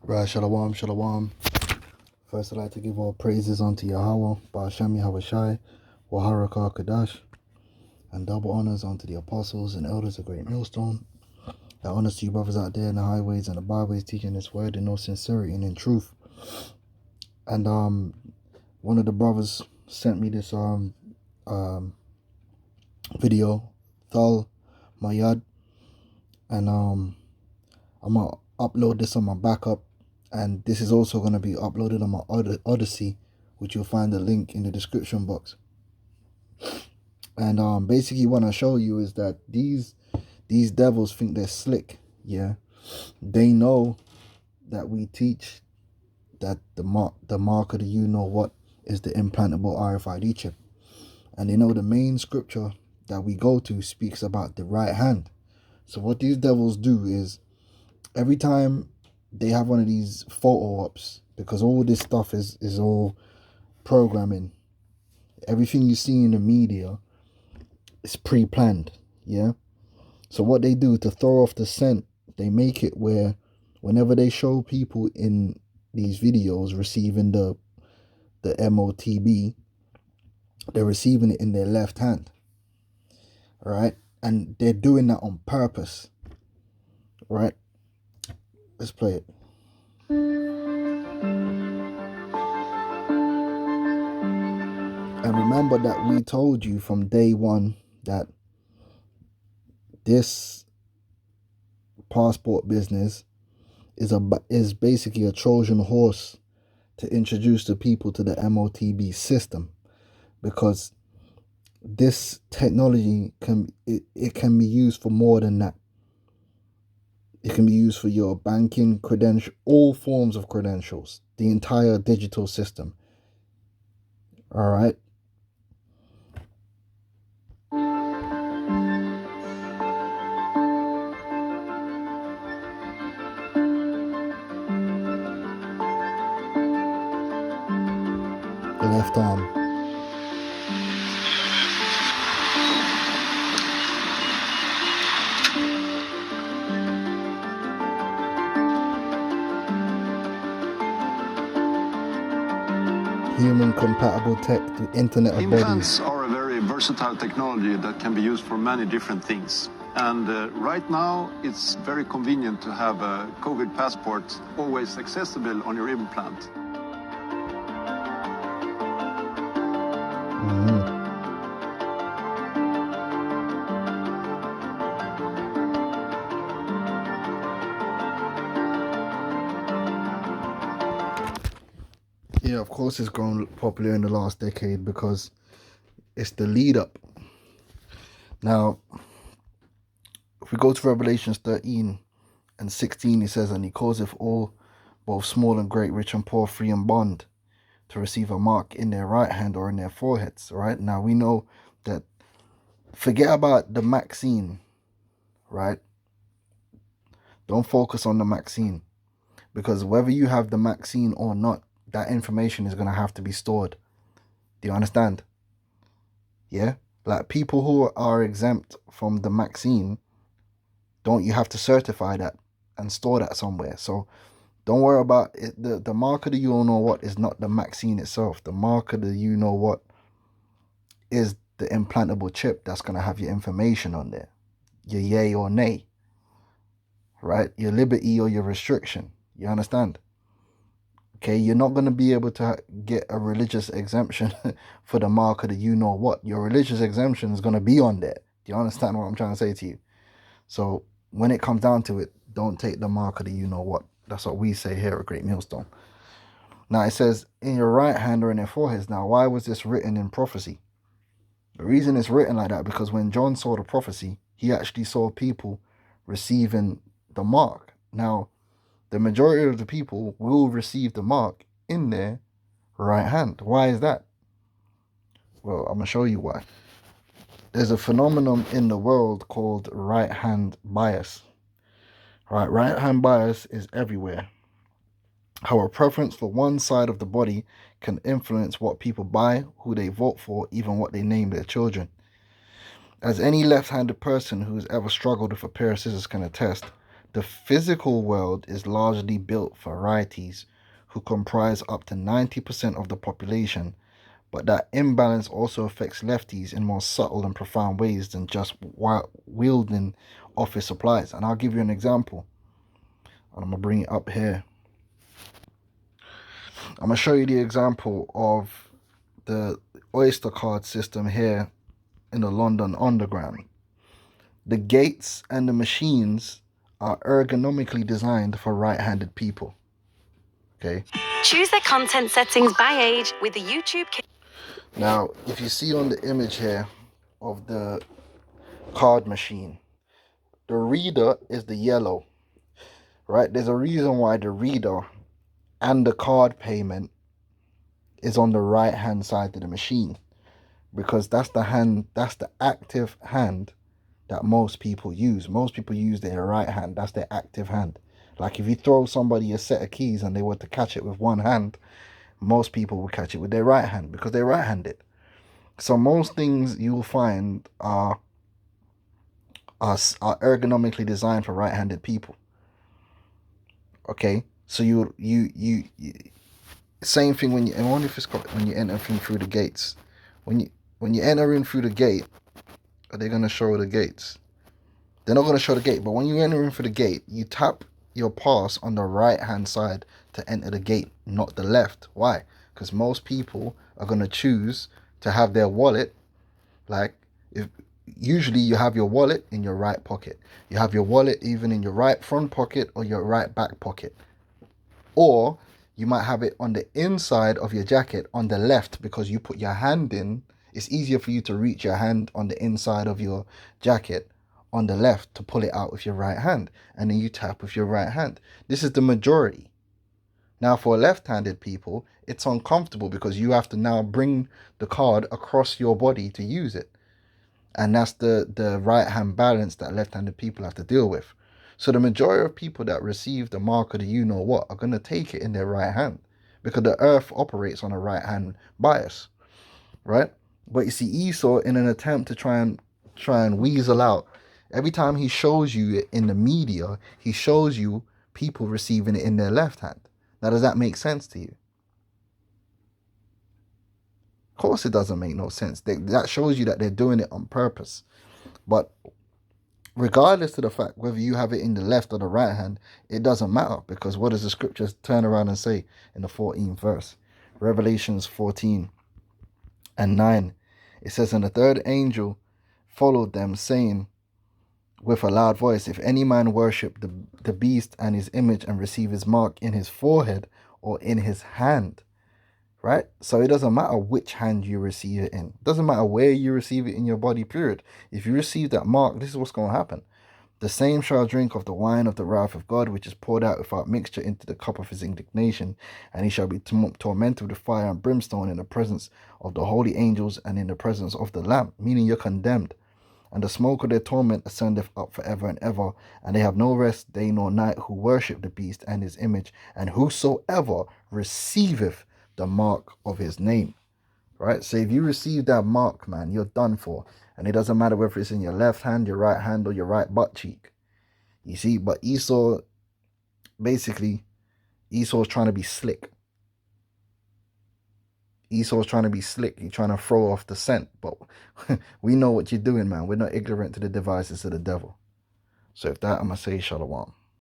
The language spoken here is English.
Right, shalom, shalom. First, I'd like to give all praises unto Yahweh, Ba'ashem Yahushai, Waharaka Kadash, and double honors unto the apostles and elders of Great Millstone. And honors to you brothers out there in the highways and the byways teaching this word in all sincerity and in truth. And one of the brothers sent me this video, Thal Mayad, and I'm gonna upload this on my backup. And this is also going to be uploaded on my Odyssey, which you'll find the link in the description box. And basically what I show you is that these devils think they're slick. Yeah, they know that we teach that the mark of the you know what is the implantable RFID chip, and they know the main scripture that we go to speaks about the right hand. So what these devils do is every time they have one of these photo ops, because all this stuff is all programming. Everything you see in the media is pre-planned, yeah? So what they do to throw off the scent, they make it where whenever they show people in these videos receiving the MOTB, they're receiving it in their left hand, right? And they're doing that on purpose, right? Let's play it. And remember that we told you from day one that this passport business is basically a Trojan horse to introduce the people to the MOTB system, because this technology can be used for more than that. It can be used for your banking credential, all forms of credentials, the entire digital system. All right. The left arm. Human compatible tech to internet of Implants bodies. are a very versatile technology that can be used for many different things. And right now, it's very convenient to have a COVID passport always accessible on your implant. Yeah, of course it's grown popular in the last decade because it's the lead up. Now, if we go to Revelations 13 and 16, it says, and he causeth all, both small and great, rich and poor, free and bond, to receive a mark in their right hand or in their foreheads. Right now, we know that, forget about the vaccine, right? Don't focus on the vaccine, because whether you have the vaccine or not, that information is going to have to be stored. Do you understand? Yeah? Like, people who are exempt from the vaccine, don't you have to certify that and store that somewhere? So don't worry about it. The mark of the you know what is not the vaccine itself. The mark of the you know what is the implantable chip that's going to have your information on there. Your yay or nay. Right? Your liberty or your restriction. You understand? Okay, you're not going to be able to get a religious exemption for the mark of the you know what. Your religious exemption is going to be on there. Do you understand what I'm trying to say to you? So when it comes down to it, don't take the mark of the you know what. That's what we say here at Great Millstone. Now it says, in your right hand or in their foreheads. Now, why was this written in prophecy? The reason it's written like that, because when John saw the prophecy, he actually saw people receiving the mark. Now, the majority of the people will receive the mark in their right hand. Why is that? Well, I'm going to show you why. There's a phenomenon in the world called right hand bias. Right hand bias is everywhere. How a preference for one side of the body can influence what people buy, who they vote for, even what they name their children. As any left-handed person who has ever struggled with a pair of scissors can attest, The physical world is largely built for righties, who comprise up to 90% of the population, but that imbalance also affects lefties in more subtle and profound ways than just wielding office supplies. And I'll give you an example. And I'm going to bring it up here. I'm going to show you the example of the Oyster card system here in the London Underground. The gates and the machines are ergonomically designed for right-handed people. Okay. Choose the content settings by age with the YouTube. Now, if you see on the image here of the card machine, the reader is the yellow, right? There's a reason why the reader and the card payment is on the right-hand side of the machine, because that's the active hand that most people use. Most people use their right hand. That's their active hand. Like if you throw somebody a set of keys and they were to catch it with one hand, most people will catch it with their right hand because they're right-handed. So most things you will find are ergonomically designed for right-handed people. Okay, so you same thing when you, and only if it's when you enter through the gates. When you enter in through the gate, are they gonna show the gates? They're not gonna show the gate, but when you enter in through the gate, you tap your pass on the right hand side to enter the gate, not the left. Why? Because most people are gonna choose to have their wallet, like if usually you have your wallet in your right pocket. You have your wallet even in your right front pocket or your right back pocket. Or you might have it on the inside of your jacket on the left because you put your hand in. It's easier for you to reach your hand on the inside of your jacket on the left to pull it out with your right hand. And then you tap with your right hand. This is the majority. Now for left-handed people, it's uncomfortable because you have to now bring the card across your body to use it. And that's the right-hand balance that left-handed people have to deal with. So the majority of people that receive the mark of the you-know-what are going to take it in their right hand because the earth operates on a right-hand bias, right? But you see, Esau, in an attempt to try and weasel out, every time he shows you it in the media, he shows you people receiving it in their left hand. Now, does that make sense to you? Of course it doesn't make no sense. That shows you that they're doing it on purpose. But regardless of the fact whether you have it in the left or the right hand, it doesn't matter, because what does the scriptures turn around and say in the 14th verse? Revelations 14 and 9. It says, and the third angel followed them, saying with a loud voice, if any man worship the beast and his image and receive his mark in his forehead or in his hand. Right? So it doesn't matter which hand you receive it in. It doesn't matter where you receive it in your body, period. If you receive that mark, this is what's going to happen. The same shall drink of the wine of the wrath of God, which is poured out without mixture into the cup of his indignation. And he shall be tormented with fire and brimstone in the presence of the holy angels and in the presence of the Lamb. Meaning you're condemned. And the smoke of their torment ascendeth up forever and ever. And they have no rest day nor night who worship the beast and his image. And whosoever receiveth the mark of his name. Right? So if you receive that mark, man, you're done for. And it doesn't matter whether it's in your left hand, your right hand, or your right butt cheek. You see, but Esau, basically, Esau's trying to be slick. Esau's trying to be slick. He's trying to throw off the scent. But we know what you're doing, man. We're not ignorant to the devices of the devil. So if that, I'm going to say shalom.